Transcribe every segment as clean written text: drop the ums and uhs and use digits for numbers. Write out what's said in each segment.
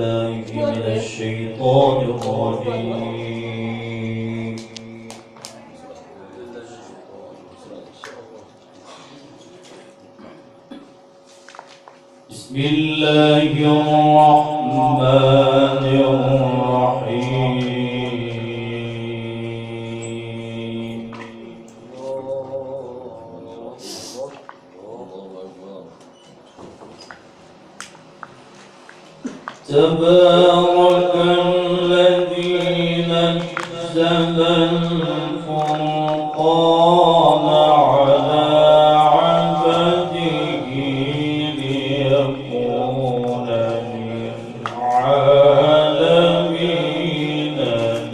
بالله من الشيطان الرجيم. بسم الله الرحمن الرحيم. تبارك الذي نزل الفرقان على عبده ليكون للعالمين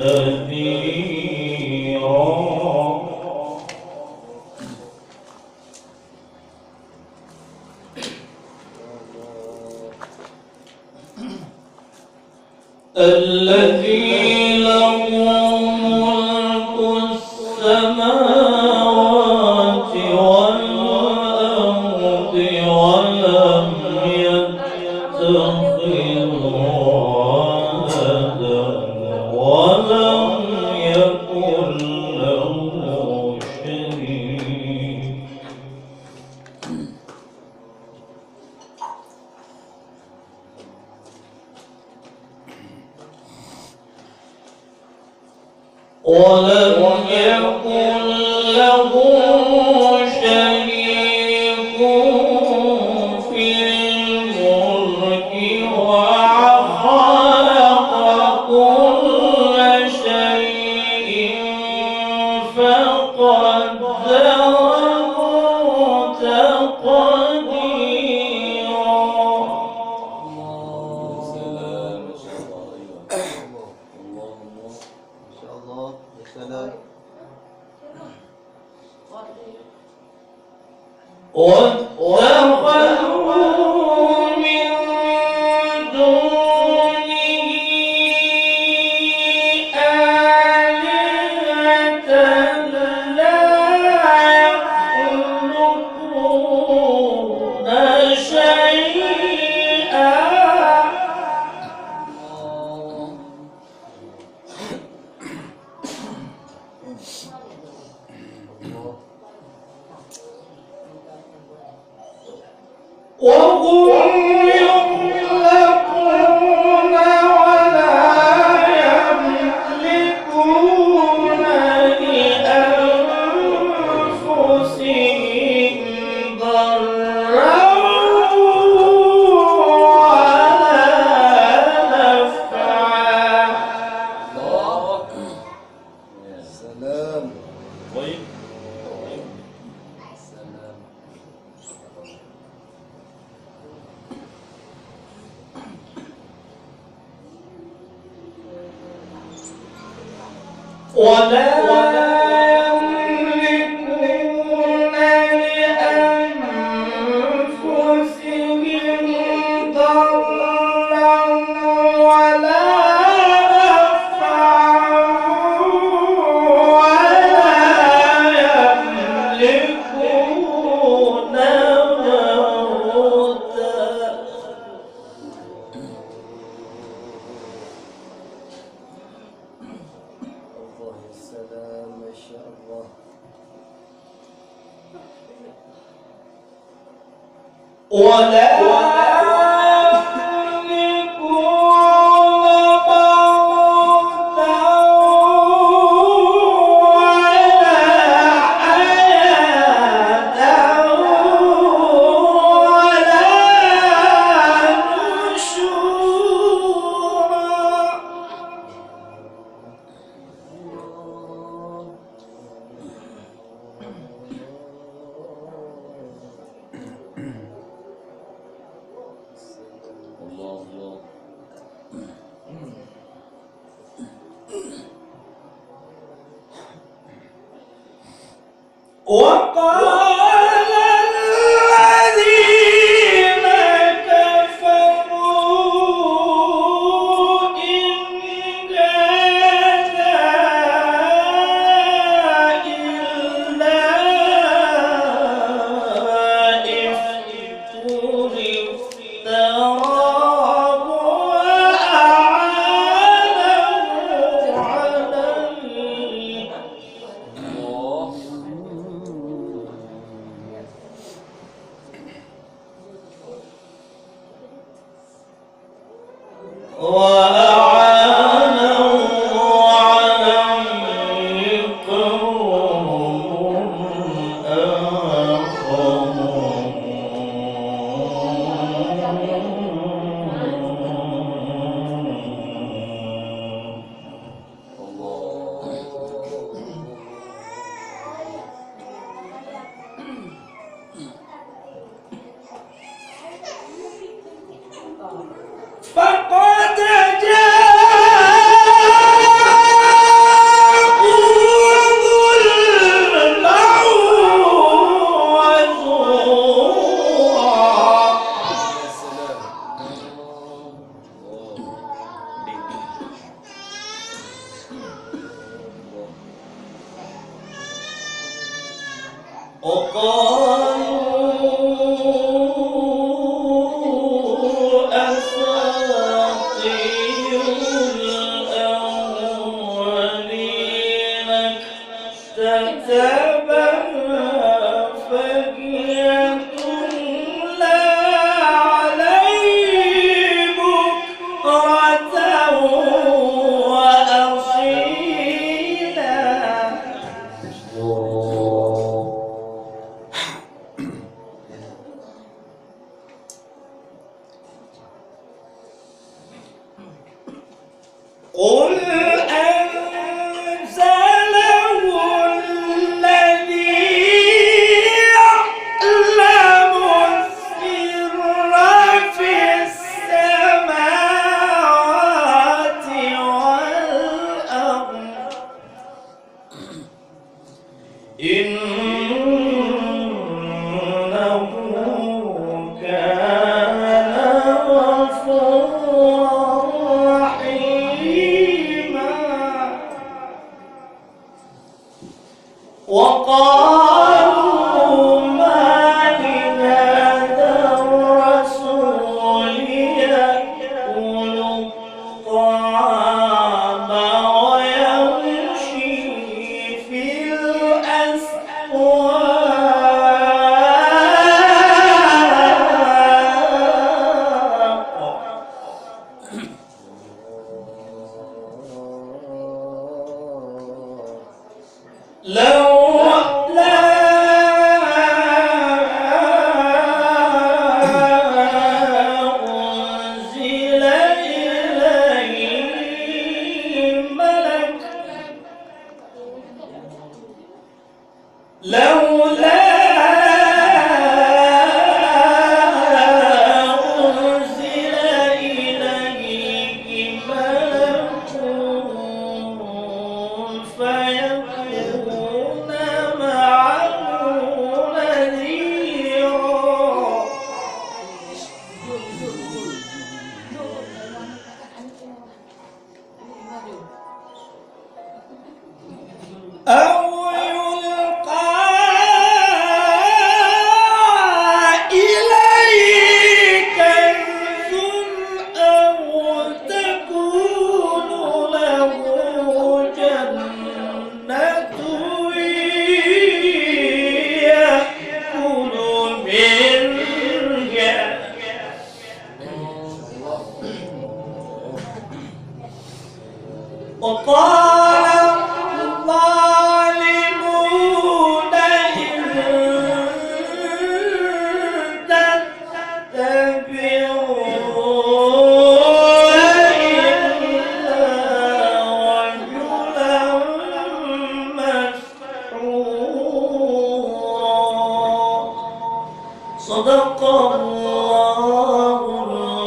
نذيرا. الذي له ملك السماوات والأرض ولم يتخذ ولدا ولم يكن له شريك. ولم يكن له شريك في الملك وخلق كل شيء فقدره تقديرا. واتخذوا من دونه آلهة لا يخلقون شيئا. وهم يخلقون ولا يملكون لأنفسهم ضرا ولا نفعا. سلام. ولا يملكون لأنفسهم ضرا ولا نفعا ولا يملكون موتا. السلام ما شاء الله. ولا وقال الذين كفروا إن هذا إلا إفك افتراه فقد قل أنزله الذي يعلم السر في السماوات والأرض إنه كان غفورا رحيما. وقالوا ما لهذا الرسول يأكل الطعام ويمشي في لولا أنزل إليه ملك فيكون معه نذيرا. أو يلقى إليه كنز أو تكون له جنة يأكل منها. وقال الظالمون إن تتبعون إلا رجلا مسحورا. صدق الله العظيم.